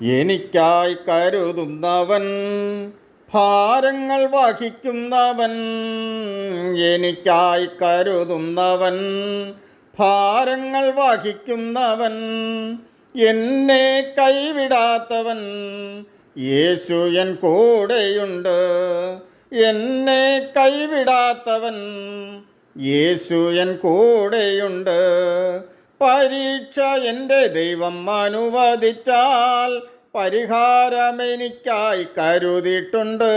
എനിക്കായി കരുതുന്നവൻ, ഭാരങ്ങൾ വഹിക്കുന്നവൻ. എനിക്കായി കരുതുന്നവൻ, ഭാരങ്ങൾ വഹിക്കുന്നവൻ. എന്നെ കൈവിടാത്തവൻ, യേശു എൻ കൂടെയുണ്ട്. എന്നെ കൈവിടാത്തവൻ, യേശു എൻ കൂടെയുണ്ട്. പരീക്ഷ എൻ്റെ ദൈവം അനുവദിച്ചാൽ പരിഹാരമെനിക്കായി കരുതിയിട്ടുണ്ട്.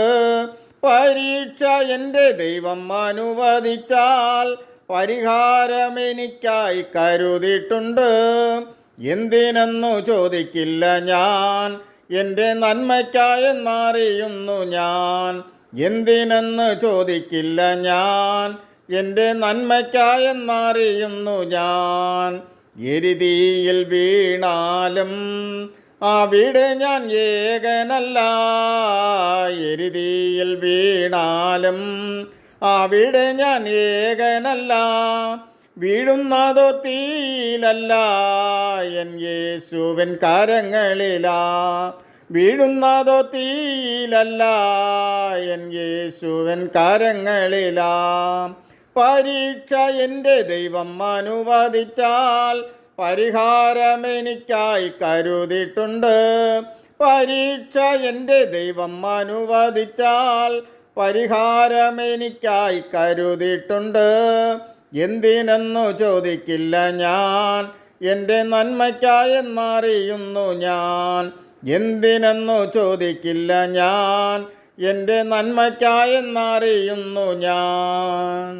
പരീക്ഷ എൻ്റെ ദൈവം അനുവദിച്ചാൽ പരിഹാരമെനിക്കായി കരുതിയിട്ടുണ്ട്. എന്തിനെന്നു ചോദിക്കില്ല ഞാൻ, എൻ്റെ നന്മയ്ക്കായെന്നറിയുന്നു ഞാൻ. എന്തിനെന്ന് ചോദിക്കില്ല ഞാൻ, എൻ്റെ നന്മയ്ക്കായെന്നറിയുന്നു ഞാൻ. എരിതീയിൽ വീണാലും അവിടെ ഞാൻ ഏകനല്ല. എരിതീയിൽ വീണാലും അവിടെ ഞാൻ ഏകനല്ല. വീഴുന്നതോ തീയിലല്ല, എൻ യേശുവിൻ കരങ്ങളിലാ. വീഴുന്നതോ തീയിലല്ല, എൻ യേശുവിൻ കരങ്ങളിലാ. പരീക്ഷ എൻ്റെ ദൈവം അനുവദിച്ചാൽ പരിഹാരമെനിക്കായി കരുതിയിട്ടുണ്ട്. പരീക്ഷ എൻ്റെ ദൈവം അനുവദിച്ചാൽ പരിഹാരമെനിക്കായി കരുതിയിട്ടുണ്ട്. എന്തിനെന്നു ചോദിക്കില്ല ഞാൻ, എൻ്റെ നന്മയ്ക്കായെന്നറിയുന്നു ഞാൻ. എന്തിനെന്നു ചോദിക്കില്ല ഞാൻ, എൻ്റെ നന്മയ്ക്കായെന്നറിയുന്നു ഞാൻ.